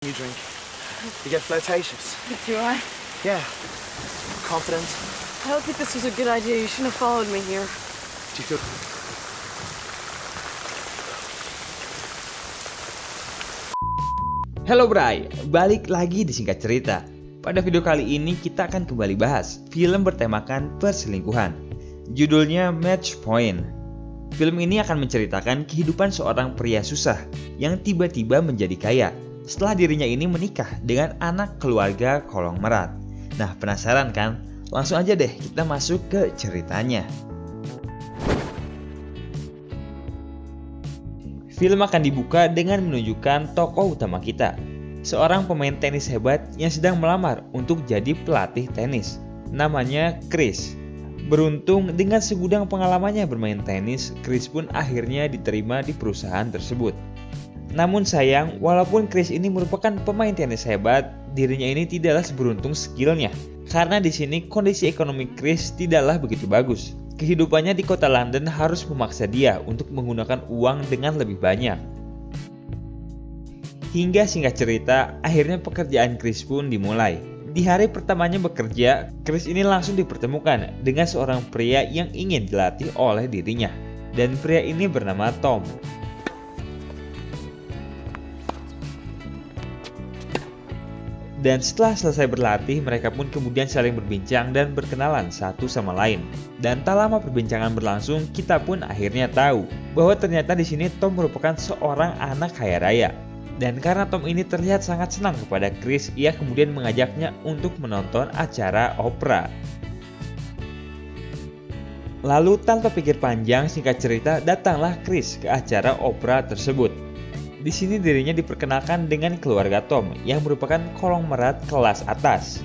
you drink. You get flirtatious. Do I? Yeah. Confident. I don't think this was a good idea. You shouldn't have followed me here. Do you feel... Halo Bray, balik lagi di Singkat Cerita. Pada video kali ini kita akan kembali bahas film bertemakan perselingkuhan. Judulnya Match Point. Film ini akan menceritakan kehidupan seorang pria susah yang tiba-tiba menjadi kaya setelah dirinya ini menikah dengan anak keluarga konglomerat. Nah, penasaran kan? Langsung aja deh kita masuk ke ceritanya. Film akan dibuka dengan menunjukkan tokoh utama kita, seorang pemain tenis hebat yang sedang melamar untuk jadi pelatih tenis. Namanya Chris. Beruntung dengan segudang pengalamannya bermain tenis, Chris pun akhirnya diterima di perusahaan tersebut. Namun sayang, walaupun Chris ini merupakan pemain tenis hebat, dirinya ini tidaklah seberuntung skillnya. Karena di sini kondisi ekonomi Chris tidaklah begitu bagus. Kehidupannya di kota London harus memaksa dia untuk menggunakan uang dengan lebih banyak. Hingga singkat cerita, akhirnya pekerjaan Chris pun dimulai. Di hari pertamanya bekerja, Chris ini langsung dipertemukan dengan seorang pria yang ingin dilatih oleh dirinya. Dan pria ini bernama Tom. Dan setelah selesai berlatih, mereka pun kemudian saling berbincang dan berkenalan satu sama lain. Dan tak lama perbincangan berlangsung, kita pun akhirnya tahu bahwa ternyata di sini Tom merupakan seorang anak kaya raya. Dan karena Tom ini terlihat sangat senang kepada Chris, ia kemudian mengajaknya untuk menonton acara opera. Lalu tanpa pikir panjang, singkat cerita, datanglah Chris ke acara opera tersebut. Di sini dirinya diperkenalkan dengan keluarga Tom yang merupakan konglomerat kelas atas.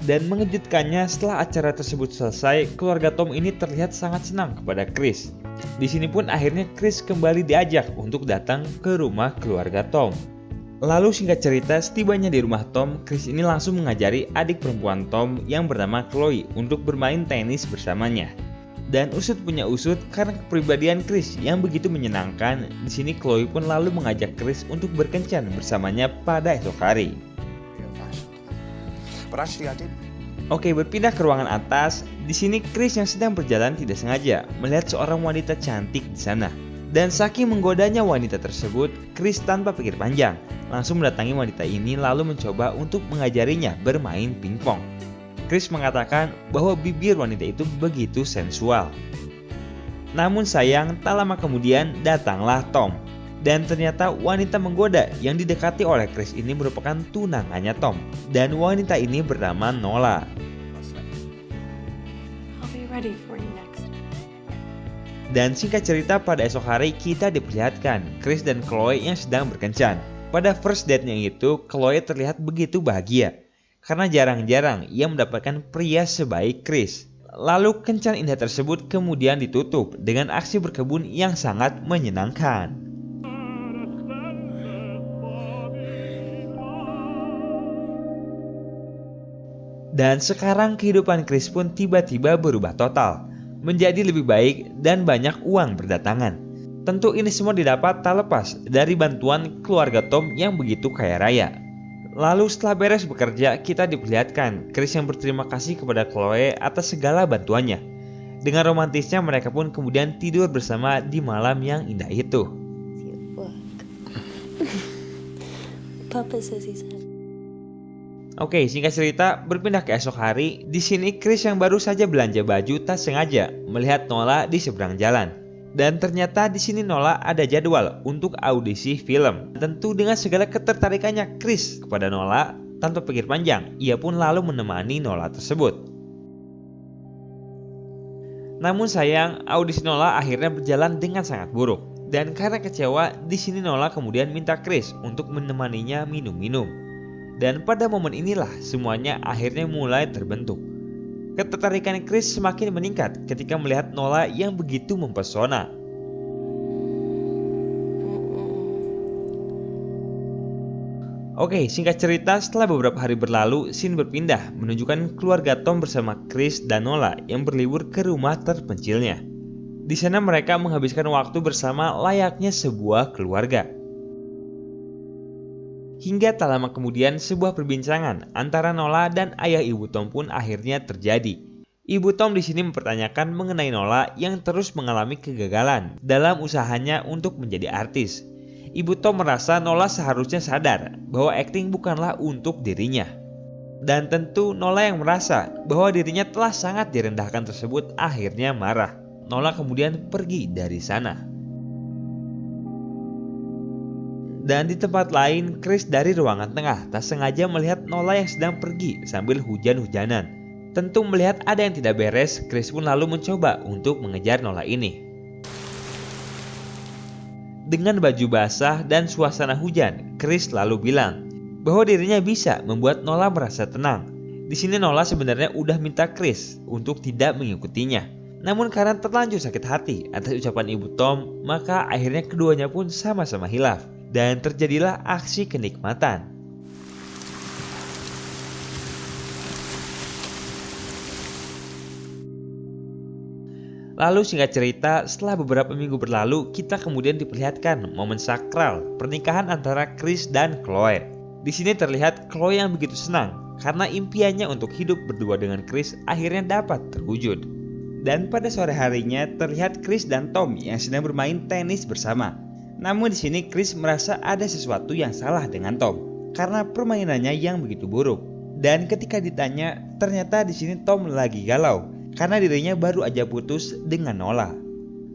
Dan mengejutkannya, setelah acara tersebut selesai, keluarga Tom ini terlihat sangat senang kepada Chris. Di sini pun akhirnya Chris kembali diajak untuk datang ke rumah keluarga Tom. Lalu singkat cerita, setibanya di rumah Tom, Chris ini langsung mengajari adik perempuan Tom yang bernama Chloe untuk bermain tenis bersamanya. Dan usut punya usut, karena kepribadian Chris yang begitu menyenangkan, di sini Chloe pun lalu mengajak Chris untuk berkencan bersamanya pada esok hari. Oke, berpindah ke ruangan atas. Di sini Chris yang sedang berjalan tidak sengaja melihat seorang wanita cantik di sana. Dan saking menggodanya wanita tersebut, Chris tanpa pikir panjang langsung mendatangi wanita ini lalu mencoba untuk mengajarinya bermain pingpong. Chris mengatakan bahwa bibir wanita itu begitu sensual. Namun sayang, tak lama kemudian datanglah Tom. Dan ternyata wanita menggoda yang didekati oleh Chris ini merupakan tunangannya Tom. Dan wanita ini bernama Nola. I'll be ready for you next. Dan singkat cerita, pada esok hari kita diperlihatkan Chris dan Chloe yang sedang berkencan. Pada first date-nya itu, Chloe terlihat begitu bahagia karena jarang-jarang ia mendapatkan pria sebaik Chris. Lalu kencan indah tersebut kemudian ditutup dengan aksi berkebun yang sangat menyenangkan. Dan sekarang kehidupan Chris pun tiba-tiba berubah total, menjadi lebih baik dan banyak uang berdatangan. Tentu ini semua didapat tak lepas dari bantuan keluarga Tom yang begitu kaya raya. Lalu setelah beres bekerja, kita diperlihatkan Chris yang berterima kasih kepada Chloe atas segala bantuannya. Dengan romantisnya mereka pun kemudian tidur bersama di malam yang indah itu. Papa says he's happy. Oke, singkat cerita, berpindah ke esok hari. Di sini Chris yang baru saja belanja baju tak sengaja melihat Nola di seberang jalan. Dan ternyata di sini Nola ada jadwal untuk audisi film. Tentu dengan segala ketertarikannya Chris kepada Nola, tanpa pikir panjang, ia pun lalu menemani Nola tersebut. Namun sayang, audisi Nola akhirnya berjalan dengan sangat buruk. Dan karena kecewa, di sini Nola kemudian minta Chris untuk menemaninya minum-minum. Dan pada momen inilah semuanya akhirnya mulai terbentuk. Ketertarikan Chris semakin meningkat ketika melihat Nola yang begitu mempesona. Oke, singkat cerita, setelah beberapa hari berlalu, scene berpindah menunjukkan keluarga Tom bersama Chris dan Nola yang berlibur ke rumah terpencilnya. Di sana mereka menghabiskan waktu bersama layaknya sebuah keluarga. Hingga tak lama kemudian, sebuah perbincangan antara Nola dan ayah ibu Tom pun akhirnya terjadi. Ibu Tom di sini mempertanyakan mengenai Nola yang terus mengalami kegagalan dalam usahanya untuk menjadi artis. Ibu Tom merasa Nola seharusnya sadar bahwa akting bukanlah untuk dirinya. Dan tentu Nola yang merasa bahwa dirinya telah sangat direndahkan tersebut akhirnya marah. Nola kemudian pergi dari sana. Dan di tempat lain, Chris dari ruangan tengah tak sengaja melihat Nola yang sedang pergi sambil hujan-hujanan. Tentu melihat ada yang tidak beres, Chris pun lalu mencoba untuk mengejar Nola ini. Dengan baju basah dan suasana hujan, Chris lalu bilang bahwa dirinya bisa membuat Nola merasa tenang. Di sini Nola sebenarnya udah minta Chris untuk tidak mengikutinya. Namun karena terlanjur sakit hati atas ucapan ibu Tom, maka akhirnya keduanya pun sama-sama hilaf dan terjadilah aksi kenikmatan. Lalu singkat cerita, setelah beberapa minggu berlalu, kita kemudian diperlihatkan momen sakral pernikahan antara Chris dan Chloe. Di sini terlihat Chloe yang begitu senang karena impiannya untuk hidup berdua dengan Chris akhirnya dapat terwujud. Dan pada sore harinya terlihat Chris dan Tom yang sedang bermain tenis bersama. Namun di sini Chris merasa ada sesuatu yang salah dengan Tom karena permainannya yang begitu buruk. Dan ketika ditanya, ternyata di sini Tom lagi galau karena dirinya baru aja putus dengan Nola.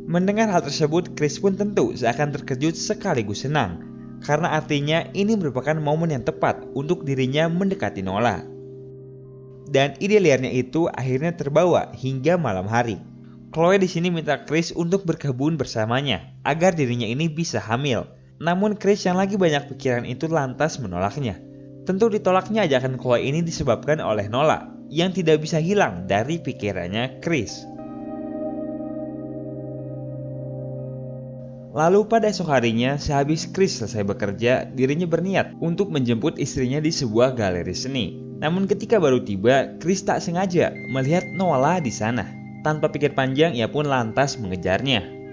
Mendengar hal tersebut, Chris pun tentu seakan terkejut sekaligus senang, karena artinya ini merupakan momen yang tepat untuk dirinya mendekati Nola. Dan ide liarnya itu akhirnya terbawa hingga malam hari. Chloe di sini minta Chris untuk berkebun bersamanya agar dirinya ini bisa hamil. Namun Chris yang lagi banyak pikiran itu lantas menolaknya. Tentu ditolaknya ajakan Chloe ini disebabkan oleh Nola yang tidak bisa hilang dari pikirannya Chris. Lalu pada esok harinya, sehabis Chris selesai bekerja, dirinya berniat untuk menjemput istrinya di sebuah galeri seni. Namun ketika baru tiba, Chris tak sengaja melihat Nola di sana. Tanpa pikir panjang, ia pun lantas mengejarnya.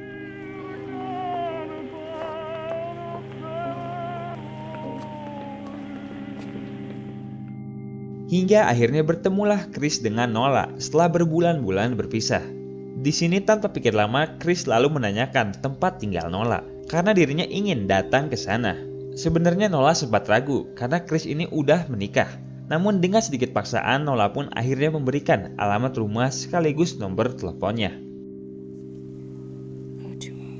Hingga akhirnya bertemulah Chris dengan Nola setelah berbulan-bulan berpisah. Di sini tanpa pikir lama, Chris lalu menanyakan tempat tinggal Nola karena dirinya ingin datang ke sana. Sebenarnya Nola sempat ragu karena Chris ini udah menikah. Namun dengan sedikit paksaan, Nola pun akhirnya memberikan alamat rumah sekaligus nomor teleponnya.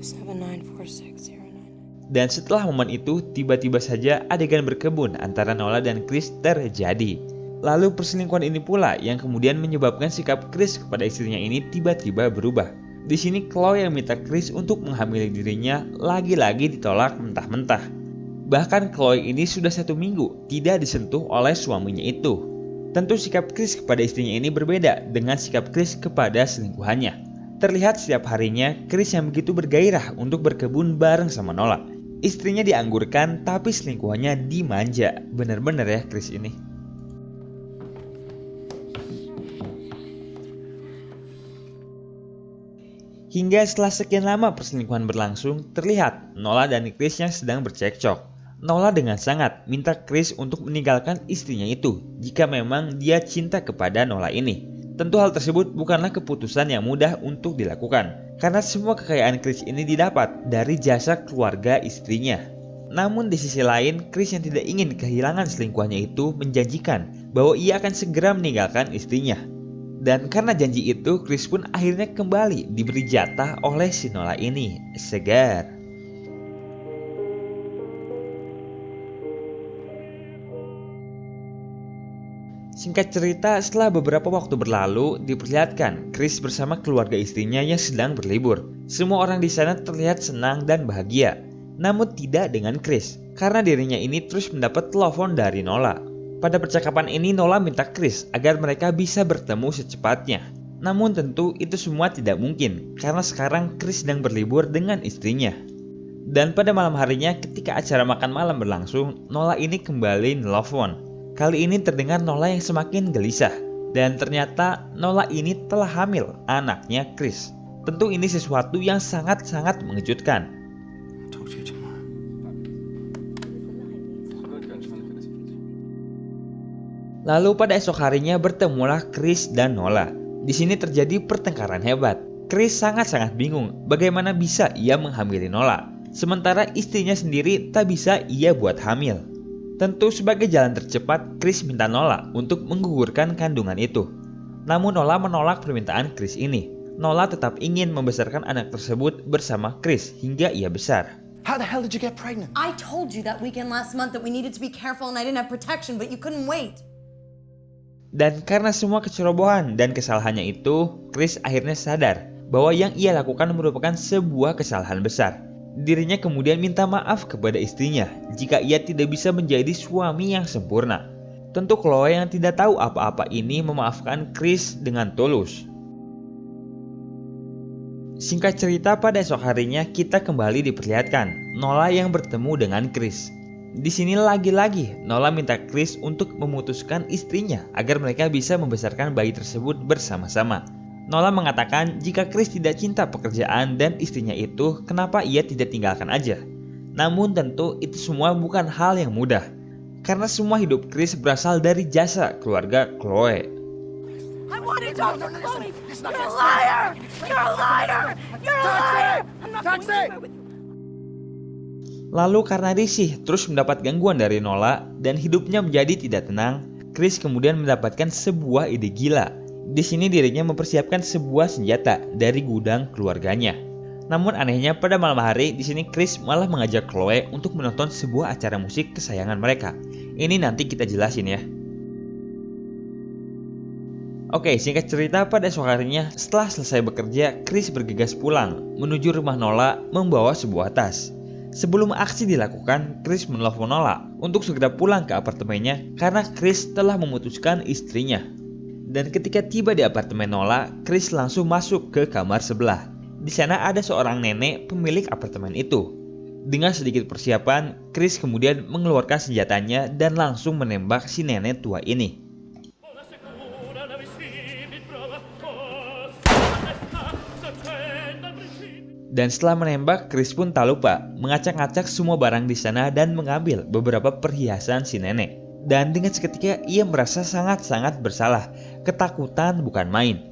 020794609. Dan setelah momen itu, tiba-tiba saja adegan berkebun antara Nola dan Chris terjadi. Lalu perselingkuhan ini pula yang kemudian menyebabkan sikap Chris kepada istrinya ini tiba-tiba berubah. Di sini Chloe yang minta Chris untuk menghamili dirinya lagi-lagi ditolak mentah-mentah. Bahkan Chloe ini sudah 1 minggu tidak disentuh oleh suaminya itu. Tentu sikap Chris kepada istrinya ini berbeda dengan sikap Chris kepada selingkuhannya. Terlihat setiap harinya Chris yang begitu bergairah untuk berkebun bareng sama Nola. Istrinya dianggurkan tapi selingkuhannya dimanja. Bener-bener ya Chris ini. Hingga setelah sekian lama perselingkuhan berlangsung, terlihat Nola dan Chris yang sedang bercekcok. Nola dengan sangat minta Chris untuk meninggalkan istrinya itu jika memang dia cinta kepada Nola ini. Tentu hal tersebut bukanlah keputusan yang mudah untuk dilakukan, karena semua kekayaan Chris ini didapat dari jasa keluarga istrinya. Namun di sisi lain, Chris yang tidak ingin kehilangan selingkuhannya itu menjanjikan bahwa ia akan segera meninggalkan istrinya. Dan karena janji itu, Chris pun akhirnya kembali diberi jatah oleh si Nola ini. Segar. Singkat cerita, setelah beberapa waktu berlalu, diperlihatkan Chris bersama keluarga istrinya yang sedang berlibur. Semua orang di sana terlihat senang dan bahagia. Namun tidak dengan Chris, karena dirinya ini terus mendapat telepon dari Nola. Pada percakapan ini Nola minta Chris agar mereka bisa bertemu secepatnya. Namun tentu itu semua tidak mungkin karena sekarang Chris sedang berlibur dengan istrinya. Dan pada malam harinya ketika acara makan malam berlangsung, Nola ini kembali nelfon. Kali ini terdengar Nola yang semakin gelisah. Dan ternyata Nola ini telah hamil anaknya Chris. Tentu ini sesuatu yang sangat-sangat mengejutkan. Talk to you tomorrow. Lalu pada esok harinya bertemulah Chris dan Nola. Di sini terjadi pertengkaran hebat. Chris sangat-sangat bingung bagaimana bisa ia menghamili Nola, sementara istrinya sendiri tak bisa ia buat hamil. Tentu sebagai jalan tercepat, Chris minta Nola untuk menggugurkan kandungan itu. Namun Nola menolak permintaan Chris ini. Nola tetap ingin membesarkan anak tersebut bersama Chris hingga ia besar. How the hell did you get pregnant? I told you that weekend last month that we needed to be careful and I didn't have protection, but you couldn't wait. Dan karena semua kecerobohan dan kesalahannya itu, Chris akhirnya sadar bahwa yang ia lakukan merupakan sebuah kesalahan besar. Dirinya kemudian minta maaf kepada istrinya jika ia tidak bisa menjadi suami yang sempurna. Tentu Chloe yang tidak tahu apa-apa ini memaafkan Chris dengan tulus. Singkat cerita, pada esok harinya kita kembali diperlihatkan Nola yang bertemu dengan Chris. Di sini lagi-lagi Nola minta Chris untuk memutuskan istrinya agar mereka bisa membesarkan bayi tersebut bersama-sama. Nola mengatakan jika Chris tidak cinta pekerjaan dan istrinya itu, kenapa ia tidak tinggalkan aja. Namun tentu itu semua bukan hal yang mudah, karena semua hidup Chris berasal dari jasa keluarga Chloe. I want to talk to Chloe! You're a liar! You're a liar! You're a liar! I'm not going anywhere with you. Lalu karena risih terus mendapat gangguan dari Nola dan hidupnya menjadi tidak tenang, Chris kemudian mendapatkan sebuah ide gila. Di sini dirinya mempersiapkan sebuah senjata dari gudang keluarganya. Namun anehnya pada malam hari di sini Chris malah mengajak Chloe untuk menonton sebuah acara musik kesayangan mereka. Ini nanti kita jelasin ya. Oke, singkat cerita pada esok harinya setelah selesai bekerja, Chris bergegas pulang menuju rumah Nola membawa sebuah tas. Sebelum aksi dilakukan, Chris menelpon Nola untuk segera pulang ke apartemennya karena Chris telah memutuskan istrinya. Dan ketika tiba di apartemen Nola, Chris langsung masuk ke kamar sebelah. Di sana ada seorang nenek pemilik apartemen itu. Dengan sedikit persiapan, Chris kemudian mengeluarkan senjatanya dan langsung menembak si nenek tua ini. Dan setelah menembak, Chris pun tak lupa mengacak-ngacak semua barang di sana dan mengambil beberapa perhiasan si nenek. Dan dengan seketika ia merasa sangat-sangat bersalah, ketakutan bukan main.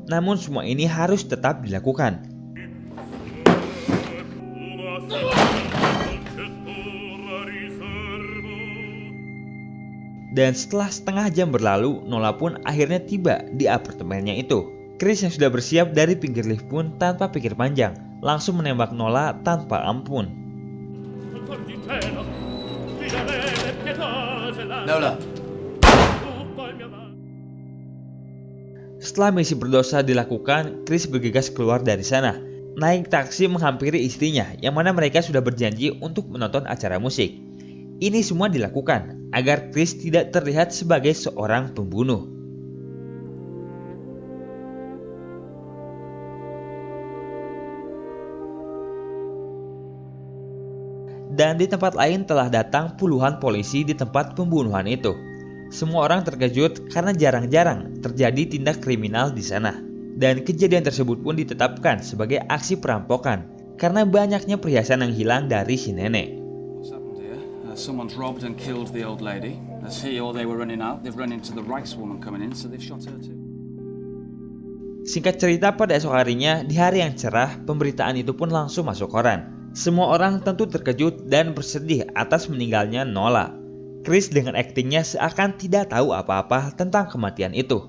Namun semua ini harus tetap dilakukan. Dan setelah setengah jam berlalu, Nola pun akhirnya tiba di apartemennya itu. Chris yang sudah bersiap dari pinggir lift pun tanpa pikir panjang, langsung menembak Nola tanpa ampun. Nola. Setelah misi berdosa dilakukan, Chris bergegas keluar dari sana. Naik taksi menghampiri istrinya yang mana mereka sudah berjanji untuk menonton acara musik. Ini semua dilakukan agar Chris tidak terlihat sebagai seorang pembunuh. Dan di tempat lain telah datang puluhan polisi di tempat pembunuhan itu. Semua orang terkejut karena jarang-jarang terjadi tindak kriminal di sana. Dan kejadian tersebut pun ditetapkan sebagai aksi perampokan karena banyaknya perhiasan yang hilang dari si nenek. What's happened here? Someone's robbed and killed the old lady. As he or they were running out, they've run into the rice woman coming in, so they've shot her too. Singkat cerita, pada esok harinya, di hari yang cerah, pemberitaan itu pun langsung masuk koran. Semua orang tentu terkejut dan bersedih atas meninggalnya Nola. Chris dengan aktingnya seakan tidak tahu apa-apa tentang kematian itu.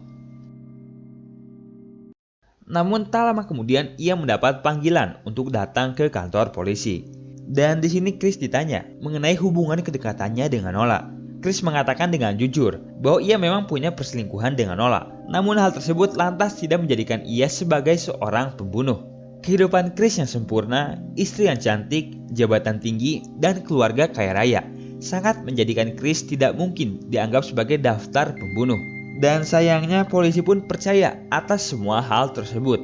Namun tak lama kemudian ia mendapat panggilan untuk datang ke kantor polisi. Dan di sini Chris ditanya mengenai hubungan kedekatannya dengan Nola. Chris mengatakan dengan jujur bahwa ia memang punya perselingkuhan dengan Nola. Namun hal tersebut lantas tidak menjadikan ia sebagai seorang pembunuh. Kehidupan Chris yang sempurna, istri yang cantik, jabatan tinggi, dan keluarga kaya raya sangat menjadikan Chris tidak mungkin dianggap sebagai daftar pembunuh. Dan sayangnya polisi pun percaya atas semua hal tersebut.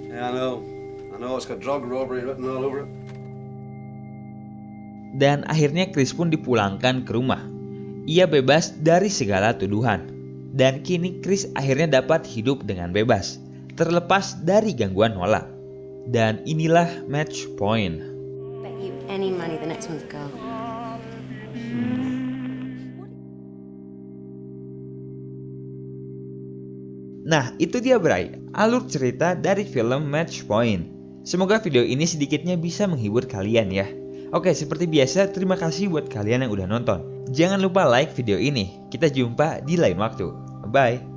Yeah, I know it's got drug robbery written all over it. Dan akhirnya Chris pun dipulangkan ke rumah. Ia bebas dari segala tuduhan. Dan kini Chris akhirnya dapat hidup dengan bebas, terlepas dari gangguan Nola. Dan inilah match point. Bet you any money the next one's a girl. Nah, itu dia Bray, alur cerita dari film Match Point. Semoga video ini sedikitnya bisa menghibur kalian ya. Oke, seperti biasa, terima kasih buat kalian yang udah nonton. Jangan lupa like video ini. Kita jumpa di lain waktu. Bye.